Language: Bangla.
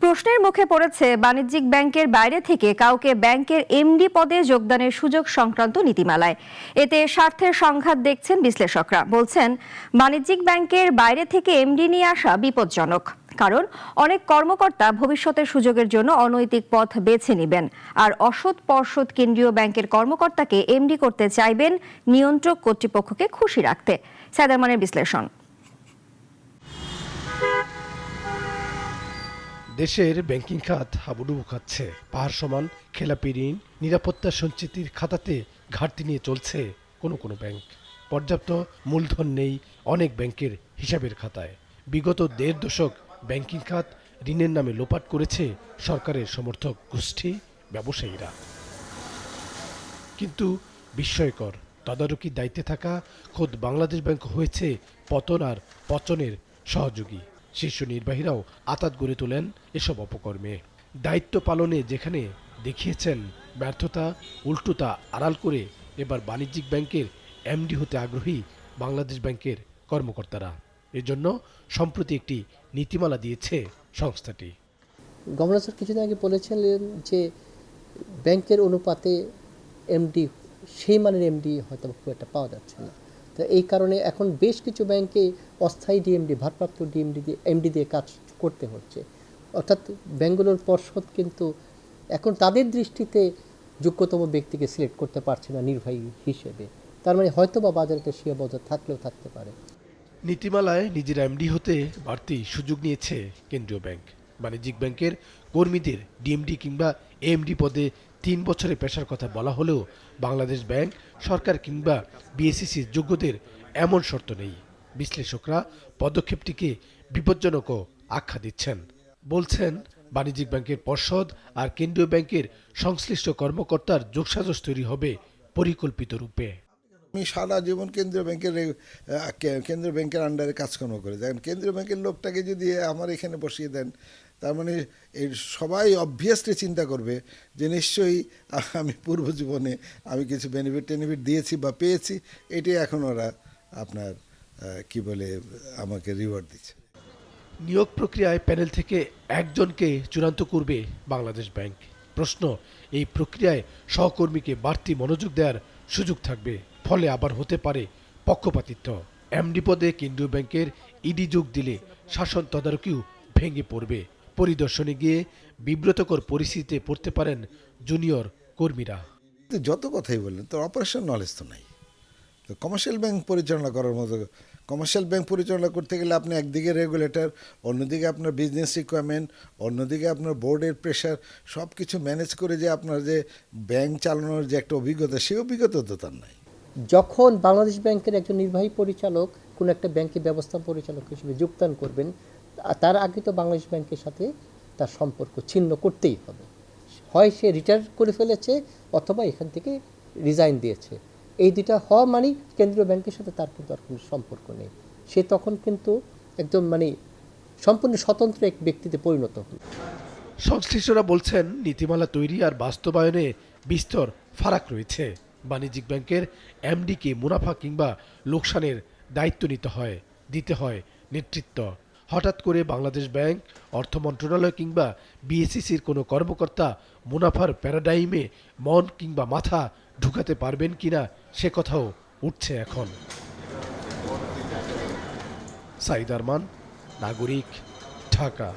প্রশ্নের মুখে পড়েছে বাণিজ্যিক ব্যাংকের বাইরে থেকে কাউকে ব্যাংকের এমডি পদে যোগদানের সুযোগ সংক্রান্ত নীতিমালায়। এতে স্বার্থের সংঘাত দেখছেন বিশ্লেষকরা। বলছেন, বাণিজ্যিক ব্যাংকের বাইরে থেকে এমডি নিয়ে আসা বিপজ্জনক। কারণ অনেক কর্মকর্তা ভবিষ্যতের সুযোগের জন্য অনৈতিক পথ বেছে নেবেন, আর অসৎ পর্ষদ কেন্দ্রীয় ব্যাংকের কর্মকর্তাকে এমডি করতে চাইবেন নিয়ন্ত্রক কর্তৃপক্ষকে খুশি রাখতে। সায়দারমানের বিশ্লেষণ। দেশের ব্যাংকিং খাত হাবুডুবু খাচ্ছে। পাহাড় সমান খেলাপি ঋণ, নিরাপত্তা সঞ্চিতির খাতাতে ঘাটতি নিয়ে চলছে কোনো কোনো ব্যাংক। পর্যাপ্ত মূলধন নেই অনেক ব্যাংকের হিসাবের খাতায়। বিগত ১.৫ দশক ব্যাংকিং খাত ঋণের নামে লোপাট করেছে সরকারের সমর্থক গোষ্ঠী, ব্যবসায়ীরা। কিন্তু বিস্ময়কর, তদারকির দায়িত্বে থাকা খোদ বাংলাদেশ ব্যাংক হয়েছে পতন আর পচনের সহযোগী। শীর্ষ নির্বাহীরাও আঁতাত গড়ে তোলেন এসব অপকর্মে। দায়িত্ব পালনে যেখানে দেখিয়েছেন ব্যর্থতা, উল্টো তা আড়াল করে এবার বাণিজ্যিক ব্যাংকের এমডি হতে আগ্রহী বাংলাদেশ ব্যাংকের কর্মকর্তারা। এজন্য সম্প্রতি একটি নীতিমালা দিয়েছে সংস্থাটি। গভর্নর স্যার কিছুদিন আগে বলেছিলেন যে ব্যাংকের অনুপাতে এমডি, সেই মানের এমডি হয়তো খুব একটা পাওয়া যাচ্ছে না। তো এই কারণে এখন বেশ কিছু ব্যাংকে অস্থায়ী ডিএমডি, ভারপ্রাপ্ত এমডি দিয়ে কাজ করতে হচ্ছে। অর্থাৎ ব্যাংকগুলোর পর্ষদ কিন্তু এখন তাদের দৃষ্টিতে যোগ্যতম ব্যক্তিকে সিলেক্ট করতে পারছে না নির্বাহী হিসেবে। তার মানে হয়তো বা বাজারে সীমাবদ্ধ থাকলেও থাকতে পারে। নীতিমালায় নিজের এমডি হতে বাড়তি সুযোগ নিয়েছে কেন্দ্রীয় ব্যাংক। বাণিজ্যিক ব্যাংকের কর্মীদের ডিএমডি কিংবা এমডি পদে ৩ বছরে পেশার কথা বলা হলেও বাংলাদেশ ব্যাংক, সরকার কিংবা বিএসইসির যোগ্যদের এমন শর্ত নেই। বিশ্লেষকরা পদক্ষেপটিকে বিপজ্জনকও আখ্যা দিচ্ছেন। বলছেন, বাণিজ্যিক ব্যাংকের পর্ষদ আর কেন্দ্রীয় ব্যাংকের সংশ্লিষ্ট কর্মকর্তার যোগসাজশ তৈরি হবে পরিকল্পিত রূপে। আমি সারা জীবন কেন্দ্রীয় ব্যাংকের আন্ডারে কাজকর্ম করে, দেখেন কেন্দ্রীয় ব্যাংকের লোকটাকে যদি আমার এখানে বসিয়ে দেন, তার মানে এর সবাই অবভিয়াসলি চিন্তা করবে যে নিশ্চয়ই আমি পূর্ব জীবনে আমি কিছু বেনিফিট দিয়েছি বা পেয়েছি, এটি এখন ওরা আপনার কি বলে আমাকে রিওয়ার্ড দিচ্ছে। নিয়োগ প্রক্রিয়ায় প্যানেল থেকে একজনকে চূড়ান্ত করবে বাংলাদেশ ব্যাংক। প্রশ্ন, এই প্রক্রিয়ায় সহকর্মীকে বাড়তি মনোযোগ দেওয়ার সুযোগ থাকবে, ফলে আবার হতে পারে পক্ষপাতিত্ব। এমডি পদে কেন্দ্রীয় ব্যাংকের ইডি যোগ দিলে শাসন তদারকিও ভেঙে পড়বে। পরিদর্শনে গিয়ে বিব্রতকর পরিস্থিতিতে পড়তে পারেন জুনিয়র কর্মীরা। যত কথাই বললেন, তো অপারেশন নলেজ তো নাই। তো কমার্শিয়াল ব্যাংক পরিচালনা করার মতো, কমার্শিয়াল ব্যাংক পরিচালনা করতে গেলে আপনি একদিকে রেগুলেটর, অন্যদিকে আপনার বিজনেস রিকোয়ারমেন্ট, অন্যদিকে আপনার বোর্ডের প্রেশার, সব কিছু ম্যানেজ করে যে আপনার যে ব্যাংক চালানোর যে একটা অভিজ্ঞতা, সেই অভিজ্ঞতা তো তার নাই। যখন বাংলাদেশ ব্যাংকের একজন নির্বাহী পরিচালক কোনো একটা ব্যাংকের ব্যবস্থা পরিচালক হিসেবে যোগদান করবেন, তার আগে তো বাংলাদেশ ব্যাংকের সাথে তার সম্পর্ক ছিন্ন করতেই হবে। হয় সে রিটায়ার করে ফেলেছে অথবা এখান থেকে রিজাইন দিয়েছে। এই দুটা হওয়া মানে কেন্দ্রীয় ব্যাংকের সাথে তার কিন্তু আর কোনো সম্পর্ক নেই। সে তখন কিন্তু একদম সম্পূর্ণ স্বতন্ত্র এক ব্যক্তিতে পরিণত হল। সংশ্লিষ্টরা বলছেন, নীতিমালা তৈরি আর বাস্তবায়নে বিস্তর ফারাক রয়েছে। বাণিজ্যিক ব্যাংকের এমডিকে মুনাফা কিংবা লোকসানের দায়িত্ব দিতে হয় নেতৃত্ব। হঠাৎ করে বাংলাদেশ ব্যাংক, অর্থ মন্ত্রণালয় কিংবা বিএসইসির কোনো কর্মকর্তা মুনাফার প্যারাডাইমে মন কিংবা মাথা ঢুকাতে পারবেন কিনা সে কথাও উঠছে এখন। সাইদ আরমান, নাগরিক, ঢাকা।